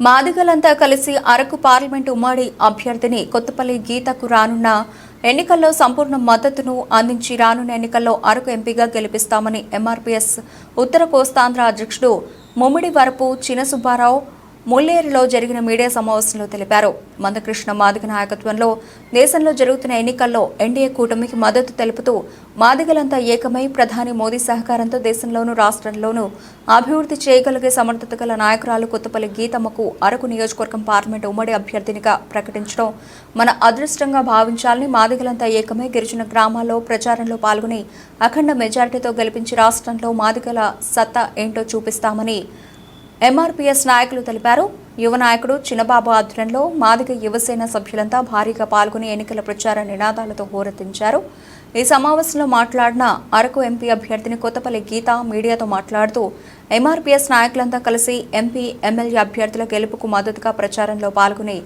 మాదిగలంతా కలిసి అరకు పార్లమెంటు ఉమ్మడి అభ్యర్థిని కొత్తపల్లి గీతకు రానున్న ఎన్నికల్లో సంపూర్ణ మద్దతును అందించి రానున్న ఎన్నికల్లో అరకు ఎంపీగా గెలిపిస్తామని ఎంఆర్పీఎస్ ఉత్తర కోస్తాంధ్ర అధ్యక్షుడు ముమ్మిడి వరపు చినసుబ్బారావు ముల్లేరులో జరిగిన మీడియా సమావేశంలో తెలిపారు. మందకృష్ణ మాదిగ నాయకత్వంలో దేశంలో జరుగుతున్న ఎన్నికల్లో ఎన్డీఏ కూటమికి మద్దతు తెలుపుతూ మాదిగలంతా ఏకమై ప్రధాని మోదీ సహకారంతో దేశంలోనూ రాష్ట్రంలోనూ అభివృద్ధి చేయగలిగే సమర్థత గల నాయకురాలు కొత్తపల్లి గీతమ్మకు అరకు నియోజకవర్గం పార్లమెంటు ఉమ్మడి అభ్యర్థినిగా ప్రకటించడం మన అదృష్టంగా భావించాలని మాదిగలంతా ఏకమై గిరిజన గ్రామాల్లో ప్రచారంలో పాల్గొని అఖండ మెజారిటీతో గెలిపించి రాష్ట్రంలో మాదిగల సత్తా ఏంటో చూపిస్తామని ఎంఆర్పీఎస్ నాయకులు తెలిపారు. యువ నాయకుడు చిన్నబాబు ఆధ్వర్యంలో మాదిగ యువసేన సభ్యులంతా భారీగా పాల్గొని ఎన్నికల ప్రచార నినాదాలతో హోరెత్తించారు. ఈ సమావేశంలో మాట్లాడిన అరకు ఎంపీ అభ్యర్థిని కొత్తపల్లి గీత మీడియాతో మాట్లాడుతూ ఎంఆర్పీఎస్ నాయకులంతా కలిసి ఎంపీ ఎమ్మెల్యే అభ్యర్థుల గెలుపుకు మద్దతుగా ప్రచారంలో పాల్గొని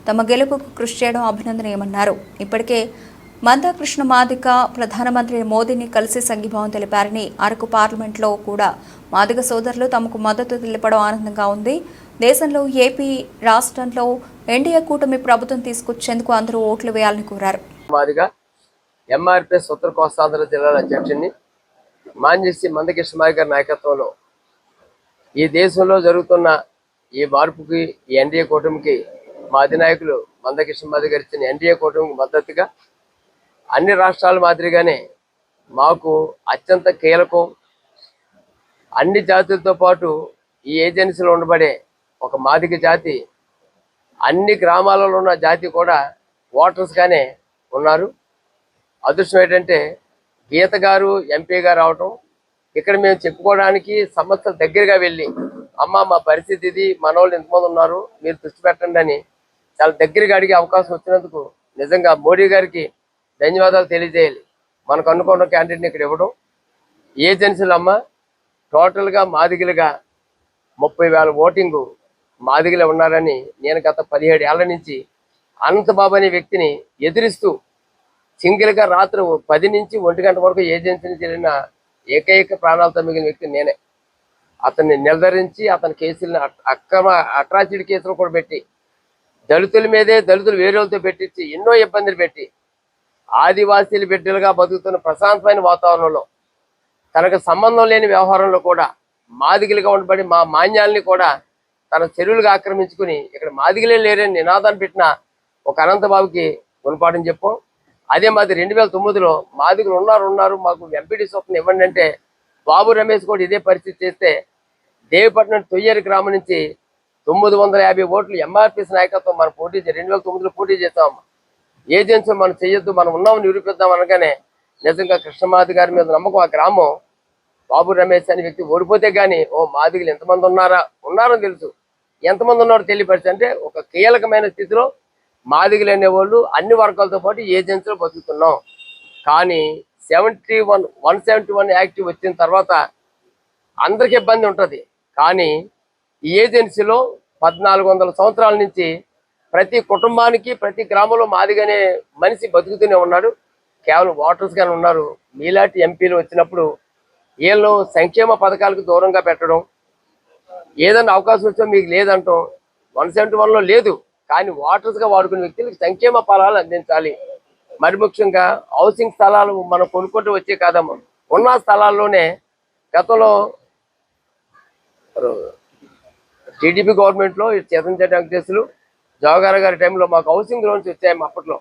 తమ గెలుపుకు కృషి చేయడం అభినందనీయమన్నారు. ఇప్పటికే మందకృష్ణ మాదిగ ప్రధానమంత్రి మోదీని కలిసి సంఘీభావం తెలిపారని, అరకు పార్లమెంట్లో కూడా మాదిగ సోదరులు తమకు మద్దతు తెలపడం ఆనందంగా ఉంది. దేశంలో ఏపీ రాష్ట్రంలో ఎన్డీఏ కూటమి ప్రభుత్వం తీసుకొచ్చేందుకు అందరూ ఓట్లు వేయాలని కోరారు. మాదిగా ఎంఆర్పీఎస్ ఉత్తర కోస్తాంధ్ర జిల్లాల అధ్యక్షుడిని మాంజేసి మందకృష్ణ మాదిగ గారి నాయకత్వంలో ఈ దేశంలో జరుగుతున్న ఈ మార్పుకి ఈ ఎన్డీఏ కూటమికి మా అధినాయకులు మందకృష్ణ మాదిగ గారు ఇచ్చిన ఎన్డీఏ కూటమికి మద్దతుగా అన్ని రాష్ట్రాల మాదిరిగానే మాకు అత్యంత కీలకం. అన్ని జాతులతో పాటు ఈ ఏజెన్సీలో ఉండబడే ఒక మాదిగ జాతి, అన్ని గ్రామాలలో ఉన్న జాతి కూడా ఓటర్స్గానే ఉన్నారు. అదృష్టం ఏంటంటే గీత గారు ఎంపీగా రావటం, ఇక్కడ మేము చెప్పుకోవడానికి సమస్యలు దగ్గరగా వెళ్ళి అమ్మ మా పరిస్థితి ఇది, మన వాళ్ళు ఎంతమంది ఉన్నారు, మీరు దృష్టి పెట్టండి అని చాలా దగ్గరగా అడిగే అవకాశం వచ్చినందుకు నిజంగా మోడీ గారికి ధన్యవాదాలు తెలియజేయాలి. మనకు అనుకున్న క్యాండిడేట్ని ఇక్కడ ఇవ్వడం. ఏజెన్సీలు అమ్మ టోటల్గా మాదిగలుగా 30,000 ఓటింగు మాదిగలే ఉన్నారని నేను గత 17 ఏళ్ల నుంచి అనంతబాబు అనే వ్యక్తిని ఎదిరిస్తూ సింగిల్గా రాత్రి 10 నుంచి 1 గంట వరకు ఏజెన్సీని చేరిన ఏకైక ప్రాణాలతో మిగిలిన వ్యక్తి నేనే. అతన్ని నిర్ధారించి అతని కేసులను అక్రమ అట్రాసిటీ కేసులు కూడా పెట్టి దళితుల మీదే దళితులు వేరేలతో పెట్టించి ఎన్నో ఇబ్బందులు పెట్టి ఆదివాసీలు బిడ్డలుగా బతుకుతున్న ప్రశాంతమైన వాతావరణంలో తనకు సంబంధం లేని వ్యవహారంలో కూడా మాదిగలుగా ఉండబడి మా మాన్యాల్ని కూడా తన చెరువులుగా ఆక్రమించుకుని ఇక్కడ మాదిగలే లేరని నినాదాన్ని పెట్టిన ఒక అనంతబాబుకి గుణపాఠం చెప్పాం. అదే మాది 2009లో మాదిగలు ఉన్నారు మాకు ఎంపీటీ స్వప్నం ఇవ్వండి అంటే బాబు రమేష్ కూడా ఇదే పరిస్థితి చేస్తే దేవిపట్నం తొయ్యేరు గ్రామం నుంచి 950 ఓట్లు ఎంఆర్పీఎస్ నాయకత్వం మనం 2009లో పోటీ చేస్తాం. ఏజెన్సీ మనం చేయొద్దు, మనం ఉన్నామని నిరూపిద్దాం అనగానే నిజంగా కృష్ణమాది గారి మీద నమ్మకం ఆ గ్రామం బాబు రమేష్ అనే వ్యక్తి ఓడిపోతే కానీ మాదిగలు ఎంతమంది ఉన్నారని తెలుసు, ఎంతమంది ఉన్నారో తెలియపరిచి అంటే ఒక కీలకమైన స్థితిలో మాదిగలు అనేవాళ్ళు అన్ని వర్గాలతో పాటు ఏజెన్సీలో బతుకుతున్నాం. కానీ 171 యాక్ట్ వచ్చిన తర్వాత అందరికి ఇబ్బంది ఉంటుంది. కానీ ఈ ఏజెన్సీలో 1400 సంవత్సరాల నుంచి ప్రతి కుటుంబానికి ప్రతి గ్రామంలో మాదిగనే మనిషి బతుకుతూనే ఉన్నాడు. కేవలం ఓటర్స్గానే ఉన్నారు. మీలాంటి ఎంపీలు వచ్చినప్పుడు వీళ్ళు సంక్షేమ పథకాలకు దూరంగా పెట్టడం, ఏదైనా అవకాశం వచ్చో మీకు లేదంటాం. 171లో లేదు, కానీ ఓటర్స్గా వాడుకునే వ్యక్తులకు సంక్షేమ ఫలాలు అందించాలి. మరి ముఖ్యంగా హౌసింగ్ స్థలాలు మనం కొనుక్కుంటూ వచ్చే కాదమ్మా, ఉన్న స్థలాల్లోనే గతంలో టీడీపీ గవర్నమెంట్లో చేతన్ వెంకటేశ్వరులు జవహర్ గారి టైంలో మాకు హౌసింగ్ లోన్స్ వచ్చాయి. అప్పట్లో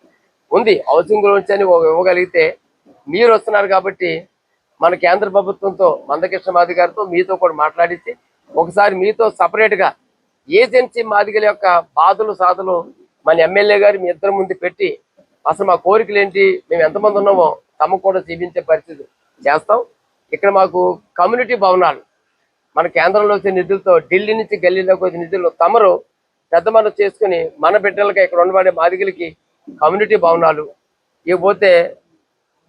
ఉంది హౌసింగ్ లోన్స్ అని ఇవ్వగలిగితే మీరు వస్తున్నారు కాబట్టి మన కేంద్ర ప్రభుత్వంతో మందకృష్ణ మాదిగ గారితో మీతో కూడా మాట్లాడించి ఒకసారి మీతో సపరేట్గా ఏజెన్సీ మాదిగల యొక్క బాధలు సాధలు మన ఎమ్మెల్యే గారు మీ ఇద్దరు ముందు పెట్టి అసలు మా కోరికలు ఏంటి, మేము ఎంతమంది ఉన్నామో తమకు కూడా చూపించే పరిస్థితి చేస్తాం. ఇక్కడ మాకు కమ్యూనిటీ భవనాలు మన కేంద్రంలో వచ్చే నిధులతో ఢిల్లీ నుంచి గల్లీలోకి వచ్చే నిధులు తమరు పెద్ద మనసు చేసుకుని మన బిడ్డలకి ఇక్కడ ఉండబడే మాదిగలకి కమ్యూనిటీ భవనాలు ఇకపోతే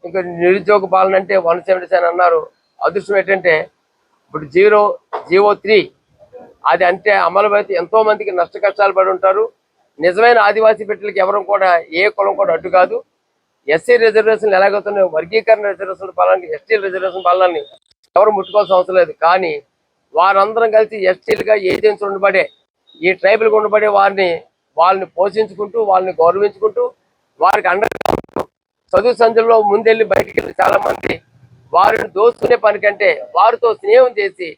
ఇంకా నిరుద్యోగ పాలన అంటే 177 అన్నారు. అదృష్టం ఏంటంటే ఇప్పుడు 003 అది అంటే అమలు అయితే ఎంతో మందికి నష్ట కష్టాలు పడి ఉంటారు. నిజమైన ఆదివాసీ బిడ్డలకి ఎవరు కూడా ఏ కులం కూడా అడ్డు కాదు. ఎస్సీ రిజర్వేషన్లు ఎలాగవుతున్నాయి, వర్గీకరణ రిజర్వేషన్ పాలనకి ఎస్టీ రిజర్వేషన్ పాలనని ఎవరు ముట్టుకోవాల్సిన అవసరం లేదు. కానీ వారందరం కలిసి ఎస్టీలుగా ఏజెన్సీ ఉండబడే ఈ ట్రైబల్గా ఉండబడే వాళ్ళని పోషించుకుంటూ వాళ్ళని గౌరవించుకుంటూ వారికి చదువు సందులో ముందెళ్ళి బయటికి వెళ్ళి చాలా మంది వారిని దోచుకునే పని కంటే వారితో స్నేహం చేసి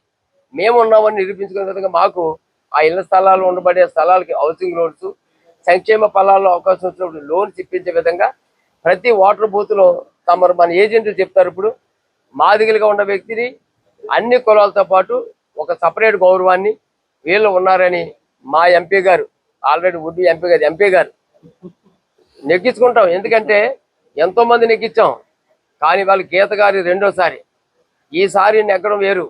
మేము ఉన్నామని నిరూపించుకునే విధంగా మాకు ఆ ఇళ్ల స్థలాలు ఉండబడే స్థలాలకి హౌసింగ్ లోన్స్, సంక్షేమ ఫలాల్లో అవకాశం వచ్చినప్పుడు లోన్స్ ఇప్పించే విధంగా ప్రతి వాటర్ బూత్ లో మన ఏజెంట్లు చెప్తారు. ఇప్పుడు మాదిగలుగా ఉన్న వ్యక్తిని అన్ని కులాలతో పాటు ఒక సపరేట్ గౌరవాన్ని వీళ్ళు ఉన్నారని మా ఎంపీ గారు, ఆల్రెడీ వుడ్ ఎంపీ గారు నెగ్గించుకుంటాం. ఎందుకంటే ఎంతో మంది నెగ్గించాం, కానీ వాళ్ళు గీత గారి రెండోసారి, ఈసారి నెగ్గడం వేరు.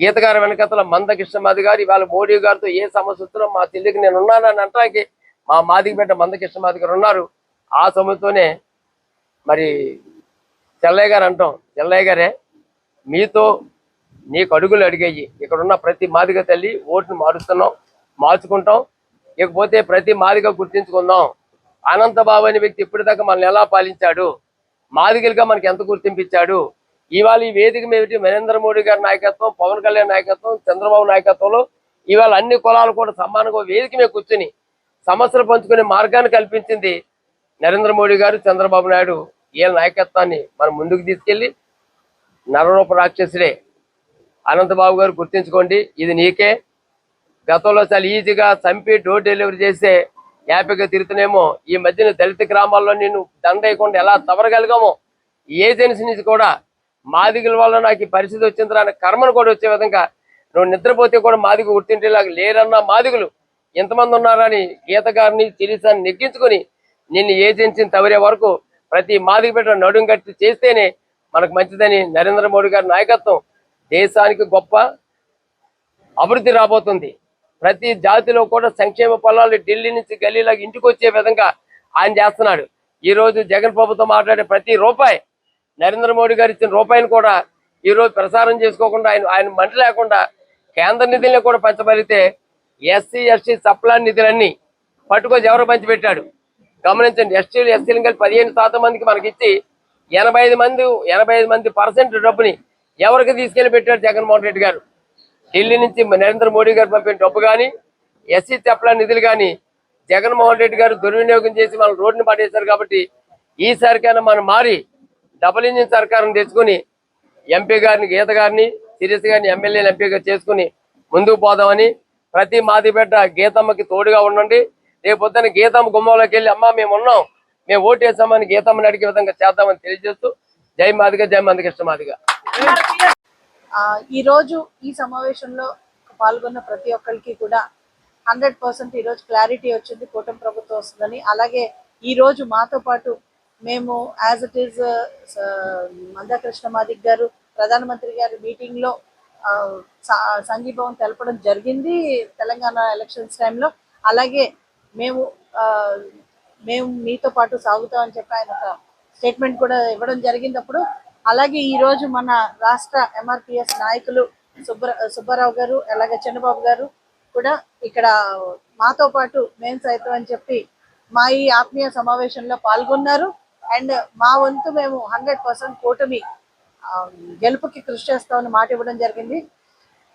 గీత గారి వెనకతల మందకృష్ణమాది గారు ఇవాళ మోడీ గారితో ఏ సమస్య వచ్చినా మా చెల్లికి నేను ఉన్నానని అంటానికి మా మాదిగ బిడ్డ మందకృష్ణమాది గారు ఉన్నారు. ఆ సమయంతోనే మరి చెల్లయ్య గారు అంటాం, చెల్లయ్య గారే మీతో నీకు అడుగులు అడిగేయి, ఇక్కడున్న ప్రతి మాదిగ తల్లి ఓటును మార్చుకుంటాం. ఇకపోతే ప్రతి మాదిగ గుర్తించుకుందాం. అనంతబాబు అనే వ్యక్తి ఇప్పటిదాకా మనల్ని ఎలా పాలించాడు, మాదిగలుగా మనకి ఎంత గుర్తింపించాడు. ఇవాళ ఈ వేదిక మీద నరేంద్ర మోడీ గారి నాయకత్వం, పవన్ కళ్యాణ్ నాయకత్వం, చంద్రబాబు నాయకత్వంలో ఇవాళ అన్ని కులాలు కూడా సమానంగా వేదిక మీద కూర్చుని సమస్యలు పంచుకునే మార్గాన్ని కల్పించింది నరేంద్ర మోడీ గారు, చంద్రబాబు నాయుడు. వీళ్ళ నాయకత్వాన్ని మనం ముందుకు తీసుకెళ్లి నరరూప రాక్షసుడే అనంతబాబు గారు గుర్తించుకోండి, ఇది నీకే. గతంలో చాలా ఈజీగా చంపి డోర్ డెలివరీ చేసే హ్యాపీగా తిరుగుతున్నామో, ఈ మధ్యన దళిత గ్రామాల్లో నేను దండయకుండా ఎలా తవరగలిగామో ఈ ఏజెన్సీ నుంచి కూడా మాదిగల వల్ల నాకు ఈ పరిస్థితి వచ్చిందిరా అనే కర్మను కూడా వచ్చే విధంగా నువ్వు నిద్రపోతే కూడా మాదిగ గుర్తింటేలాగా లేరన్న మాదిగలు ఎంతమంది ఉన్నారని గీత గారిని చిరిసాన్ని నెగ్గించుకుని నిన్ను ఏజెన్సీని తవరే వరకు ప్రతి మాదిగ బిడ్డ నడుం కట్టి చేస్తేనే మనకు మంచిదని నరేంద్ర మోడీ గారి నాయకత్వం దేశానికి గొప్ప అభివృద్ధి రాబోతుంది. ప్రతి జాతిలో కూడా సంక్షేమ ఫలాలు ఢిల్లీ నుంచి గల్లీలాగా ఇంటికి వచ్చే విధంగా ఆయన చేస్తున్నాడు. ఈ రోజు జగన్ ప్రభుత్వం మాట్లాడే ప్రతి రూపాయి, నరేంద్ర మోడీ గారు ఇచ్చిన రూపాయిని కూడా ఈ రోజు ప్రసారం చేసుకోకుండా ఆయన మంట లేకుండా కేంద్ర నిధులను కూడా పంచబలితే ఎస్సీ ఎస్టీ సప్లా నిధులన్నీ పట్టుకొని ఎవరు పంచిపెట్టాడు గమనించండి. ఎస్టీలు ఎస్సీలు కలిపి 15% మందికి మనకిచ్చి 85% డబ్బుని ఎవరికి తీసుకెళ్లి పెట్టాడు జగన్మోహన్ రెడ్డి గారు. ఢిల్లీ నుంచి నరేంద్ర మోడీ గారు పంపిన డబ్బు కానీ ఎస్సీ సప్లా నిధులు కానీ జగన్మోహన్ రెడ్డి గారు దుర్వినియోగం చేసి మన రోడ్డుని పడేశారు. కాబట్టి ఈసారికైనా మనం మారి డబుల్ ఇంజిన్ సర్కారును తెచ్చుకుని ఎంపీ గారిని, గీత గారిని, సిరీస్ గారిని ఎమ్మెల్యేలు ఎంపీగా చేసుకుని ముందుకు పోదామని ప్రతి మాది బిడ్డ గీతమ్మకి తోడుగా ఉండండి. రేపు పొద్దున్న గీతమ్మ గుమ్మంలోకి వెళ్ళి అమ్మ మేము ఉన్నాం, మేము ఓటు వేసామని గీతమ్మని అడిగే విధంగా చేద్దామని తెలియజేస్తూ జై మాదిగ, జై మందకృష్ణ మాదిగ. ఈ రోజు ఈ సమావేశంలో పాల్గొన్న ప్రతి ఒక్కరికి కూడా 100% ఈరోజు క్లారిటీ వచ్చింది, కూటమి ప్రభుత్వం వస్తుందని. అలాగే ఈ రోజు మాతో పాటు మేము యాజ్ ఇట్ ఈజ్ మందకృష్ణ మాదిగ్ గారు ప్రధానమంత్రి గారి మీటింగ్లో సంఘీభావం తెలపడం జరిగింది తెలంగాణ ఎలక్షన్స్ టైంలో. అలాగే మేము మీతో పాటు సాగుతామని చెప్పి ఆయన ఒక స్టేట్మెంట్ కూడా ఇవ్వడం జరిగింది అప్పుడు. అలాగే ఈరోజు మన రాష్ట్ర ఎంఆర్పిఎస్ నాయకులు సుబ్బారావు గారు, అలాగే చంద్రబాబు గారు కూడా ఇక్కడ మాతో పాటు మేము సైతం అని చెప్పి మా ఈ ఆత్మీయ సమావేశంలో పాల్గొన్నారు. అండ్ మా వంతు మేము 100% కూటమి గెలుపుకి కృషి చేస్తామని మాట ఇవ్వడం జరిగింది.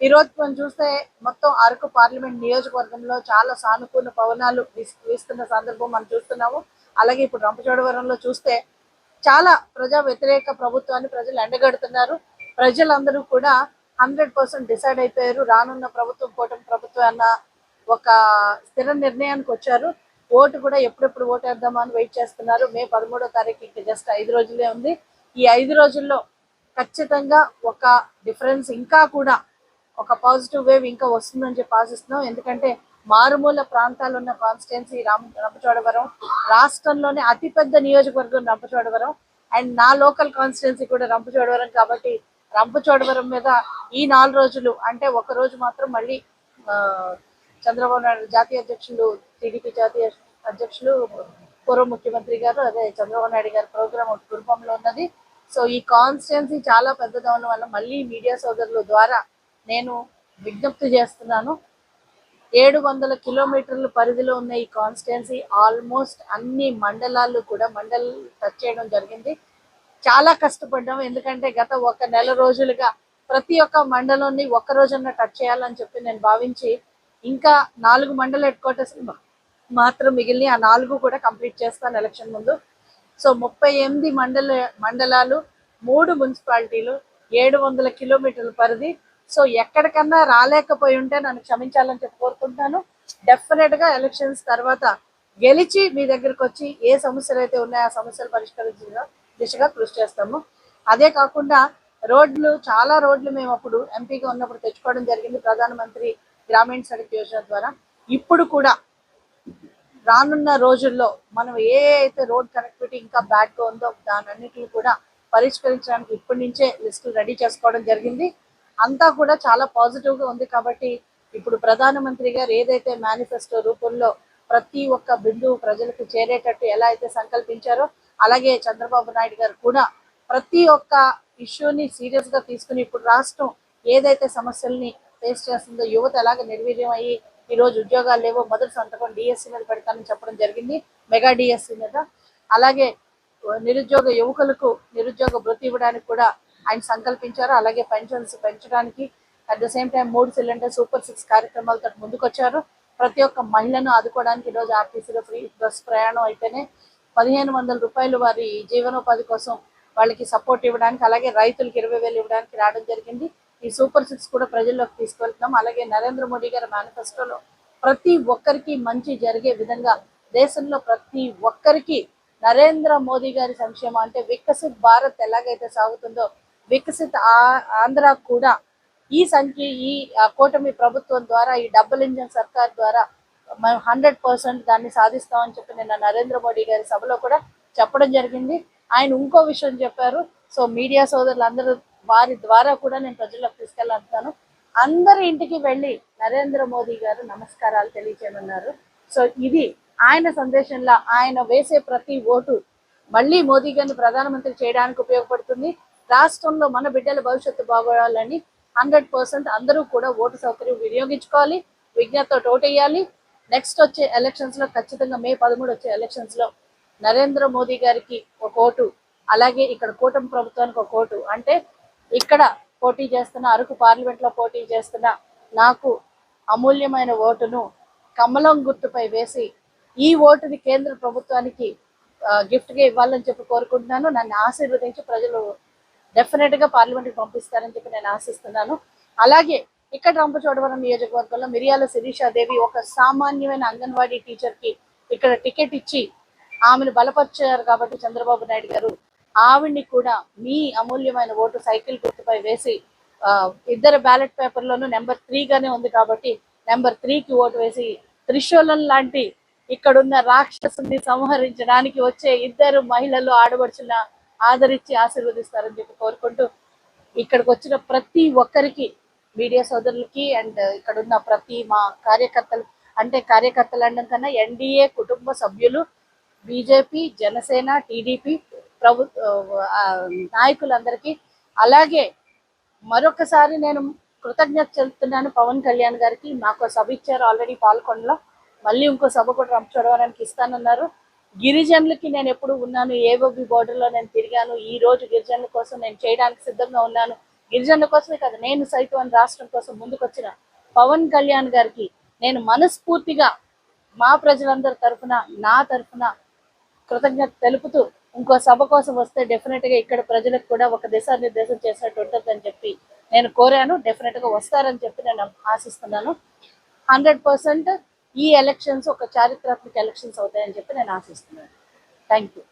ఈరోజు మనం చూస్తే మొత్తం అరకు పార్లమెంట్ నియోజకవర్గంలో చాలా సానుకూల పవనాలు వీస్తున్న సందర్భం మనం చూస్తున్నాము. అలాగే ఇప్పుడు రంపచోడవరంలో చూస్తే చాలా ప్రజా వ్యతిరేక ప్రభుత్వాన్ని ప్రజలు ఎండగడుతున్నారు. ప్రజలందరూ కూడా 100% డిసైడ్ అయిపోయారు. రానున్న ప్రభుత్వం కూటమి ప్రభుత్వం అన్న ఒక స్థిర నిర్ణయానికి వచ్చారు. ఓటు కూడా ఎప్పుడెప్పుడు ఓటు వేద్దామా అని వెయిట్ చేస్తున్నారు. మే 13వ తారీఖు ఇంకా జస్ట్ 5 రోజులే ఉంది. ఈ 5 రోజుల్లో ఖచ్చితంగా ఒక డిఫరెన్స్, ఇంకా కూడా ఒక పాజిటివ్ వేవ్ ఇంకా వస్తుందని చెప్పి ఆశిస్తున్నాం. ఎందుకంటే మారుమూల ప్రాంతాలు ఉన్న కాన్స్టిట్యున్సీ రంపచోడవరం, రాష్ట్రంలోనే అతిపెద్ద నియోజకవర్గం రంపచోడవరం, అండ్ నా లోకల్ కాన్స్టిట్యున్సీ కూడా రంపచోడవరం. కాబట్టి రంపచోడవరం మీద ఈ 4 రోజులు అంటే ఒక రోజు మాత్రం మళ్ళీ చంద్రబాబు నాయుడు జాతీయ అధ్యక్షులు, టీడీపీ జాతీయ అధ్యక్షులు, పూర్వ ముఖ్యమంత్రి గారు, అదే చంద్రబాబు నాయుడు గారి ప్రోగ్రామ్ ఒకటి కుటుంబంలో ఉన్నది. సో ఈ కాన్స్టిట్యున్సీ చాలా పెద్దదవడం వల్ల మళ్ళీ మీడియా సోదరుల ద్వారా నేను విజ్ఞప్తి చేస్తున్నాను. 700 కిలోమీటర్ల పరిధిలో ఉన్న ఈ కాన్స్టిట్యున్సీ ఆల్మోస్ట్ అన్ని మండలాలు కూడా టచ్ చేయడం జరిగింది. చాలా కష్టపడ్డాము. ఎందుకంటే గత 1 నెల రోజులుగా ప్రతి ఒక్క మండలాన్ని ఒక్క రోజన్నా టచ్ చేయాలని చెప్పి నేను భావించి ఇంకా 4 మండల హెడ్ క్వార్టర్స్ మాత్రం మిగిలిన ఆ 4 కూడా కంప్లీట్ చేస్తాను ఎలక్షన్ ముందు. సో 38 మండలాలు, 3 మున్సిపాలిటీలు, 700 కిలోమీటర్ల పరిధి. సో ఎక్కడికన్నా రాలేకపోయి ఉంటే నన్ను క్షమించాలని చెప్పి కోరుకుంటున్నాను. డెఫినెట్ గా ఎలక్షన్స్ తర్వాత గెలిచి మీ దగ్గరకు వచ్చి ఏ సమస్యలు అయితే ఉన్నాయో ఆ సమస్యలు పరిష్కరించే దిశగా కృషి చేస్తాము. అదే కాకుండా చాలా రోడ్లు మేము అప్పుడు ఎంపీగా ఉన్నప్పుడు తెచ్చుకోవడం జరిగింది ప్రధానమంత్రి గ్రామీణ సడక్ యోజన ద్వారా. ఇప్పుడు కూడా రానున్న రోజుల్లో మనం ఏ అయితే రోడ్ కనెక్టివిటీ ఇంకా బ్యాడ్ గా ఉందో దానన్నిటిని కూడా పరిష్కరించడానికి ఇప్పటి నుంచే లిస్టులు రెడీ చేసుకోవడం జరిగింది. అంతా కూడా చాలా పాజిటివ్ గా ఉంది. కాబట్టి ఇప్పుడు ప్రధానమంత్రి గారు ఏదైతే మేనిఫెస్టో రూపంలో ప్రతి ఒక్క బిందువు ప్రజలకు చేరేటట్టు ఎలా అయితే సంకల్పించారో, అలాగే చంద్రబాబు నాయుడు గారు కూడా ప్రతి ఒక్క ఇష్యూని సీరియస్ గా తీసుకుని ఇప్పుడు రాష్ట్రం ఏదైతే సమస్యల్ని ఫేస్ చేస్తుందో, యువత ఎలాగ నిర్వీర్యం అయ్యి ఈ రోజు ఉద్యోగాలు లేవో మొదటి సంతకం డిఎస్సి మీద పెడతానని చెప్పడం జరిగింది, మెగా డిఎస్సి మీద. అలాగే నిరుద్యోగ యువకులకు నిరుద్యోగ భృతి ఇవ్వడానికి కూడా ఆయన సంకల్పించారు. అలాగే పెన్షన్స్ పెంచడానికి at the same time 3 cylinder super 6 కార్యక్రమాలతో ముందుకొచ్చారు. ప్రతి ఒక్క మహిళను ఆదుకోవడానికి ఈరోజు ఆర్టీసీలో ఫ్రీ బస్ ప్రయాణం అయితేనే 1500 రూపాయలు వారి జీవనోపాధి కోసం వాళ్ళకి సపోర్ట్ ఇవ్వడానికి, అలాగే రైతులకు 20,000 ఇవ్వడానికి రావడం జరిగింది. ఈ సూపర్ 6 కూడా ప్రజల్లోకి తీసుకెళ్తున్నాం. అలాగే నరేంద్ర మోడీ గారి మేనిఫెస్టోలో ప్రతి ఒక్కరికి మంచి జరిగే విధంగా దేశంలో ప్రతి ఒక్కరికి నరేంద్ర మోదీ గారి సంక్షేమం అంటే వికసిత్ భారత్ ఎలాగైతే సాగుతుందో వికసిత్ ఆంధ్ర కూడా ఈ కూటమి ప్రభుత్వం ద్వారా, ఈ డబుల్ ఇంజన్ సర్కార్ ద్వారా మేము 100% దాన్ని సాధిస్తామని చెప్పి నిన్న నరేంద్ర మోడీ గారి సభలో కూడా చెప్పడం జరిగింది. ఆయన ఇంకో విషయం చెప్పారు. సో మీడియా సోదరులందరూ వారి ద్వారా కూడా నేను ప్రజలకు తీసుకెళ్ళాను. అందరి ఇంటికి వెళ్ళి నరేంద్ర మోదీ గారు నమస్కారాలు తెలియచేయమన్నారు. సో ఇది ఆయన సందేశంలో ఆయన వేసే ప్రతి ఓటు మళ్ళీ మోదీ గారిని ప్రధానమంత్రి చేయడానికి ఉపయోగపడుతుంది. రాష్ట్రంలో మన బిడ్డల భవిష్యత్తు బాగోవాలని 100% అందరూ కూడా ఓటు సౌకర్యం వినియోగించుకోవాలి, విజ్ఞతతో ఓటేయాలి. నెక్స్ట్ వచ్చే ఎలక్షన్స్ లో ఖచ్చితంగా మే 13 వచ్చే ఎలక్షన్స్ లో నరేంద్ర మోదీ గారికి ఒక ఓటు, అలాగే ఇక్కడ కూటమి ప్రభుత్వానికి ఒక ఓటు. అంటే ఇక్కడ పోటీ చేస్తున్న అరకు పార్లమెంట్ లో పోటీ చేస్తున్న నాకు అమూల్యమైన ఓటును కమలం గుర్తుపై వేసి ఈ ఓటుని కేంద్ర ప్రభుత్వానికి గిఫ్ట్ గా ఇవ్వాలని చెప్పి కోరుకుంటున్నాను. నన్ను ఆశీర్వదించి ప్రజలు డెఫినెట్ గా పార్లమెంట్కి పంపిస్తారని చెప్పి నేను ఆశిస్తున్నాను. అలాగే ఇక్కడ రంపచోడవరం నియోజకవర్గంలో మిరియాల శిరీషాదేవి ఒక సామాన్యమైన అంగన్వాడీ టీచర్ కి ఇక్కడ టికెట్ ఇచ్చి ఆమెను బలపరిచారు. కాబట్టి చంద్రబాబు నాయుడు గారు ఆవిడ్ని కూడా మీ అమూల్యమైన ఓటు సైకిల్ గుర్తుపై వేసి ఇద్దరు బ్యాలెట్ పేపర్లోనూ నెంబర్ 3 గానే ఉంది కాబట్టి నెంబర్ 3కి ఓటు వేసి త్రిశూలం లాంటి ఇక్కడున్న రాక్షసుని సంహరించడానికి వచ్చే ఇద్దరు మహిళలు ఆడబడుచున్న ఆదరించి ఆశీర్వదిస్తారని చెప్పి కోరుకుంటూ ఇక్కడికి వచ్చిన ప్రతి ఒక్కరికి మీడియా సోదరులకి అండ్ ఇక్కడ ఉన్న ప్రతి మా కార్యకర్తలు అనడం కన్నా ఎన్డీఏ కుటుంబ సభ్యులు, బీజేపీ, జనసేన, టీడీపీ నాయకులందరికీ, అలాగే మరొకసారి నేను కృతజ్ఞత చెల్లుతున్నాను పవన్ కళ్యాణ్ గారికి. మాకు సభ ఇచ్చారు ఆల్రెడీ పాల్కొండలో, మళ్ళీ ఇంకో సభ కూడా రంపచోడవరానికి ఇస్తానన్నారు. గిరిజనులకి నేను ఎప్పుడు ఉన్నాను, ఏఓబి బోర్డర్లో నేను తిరిగాను. ఈ రోజు గిరిజనుల కోసం నేను చేయడానికి సిద్ధంగా ఉన్నాను. గిరిజనుల కోసమే కాదు, నేను సైతం రాష్ట్రం కోసం ముందుకొచ్చిన పవన్ కళ్యాణ్ గారికి నేను మనస్ఫూర్తిగా మా ప్రజలందరి తరఫున నా తరఫున కృతజ్ఞత తెలుపుతూ ఇంకో సభ కోసం వస్తే డెఫినెట్ గా ఇక్కడ ప్రజలకు కూడా ఒక దిశానిర్దేశం చేసినట్టు ఉంటుందని చెప్పి నేను కోరాను. డెఫినెట్ గా వస్తారని చెప్పి నేను ఆశిస్తున్నాను. 100% ఈ ఎలక్షన్స్ ఒక చారిత్రాత్మక ఎలక్షన్స్ అవుతాయని చెప్పి నేను ఆశిస్తున్నాను. Thank you.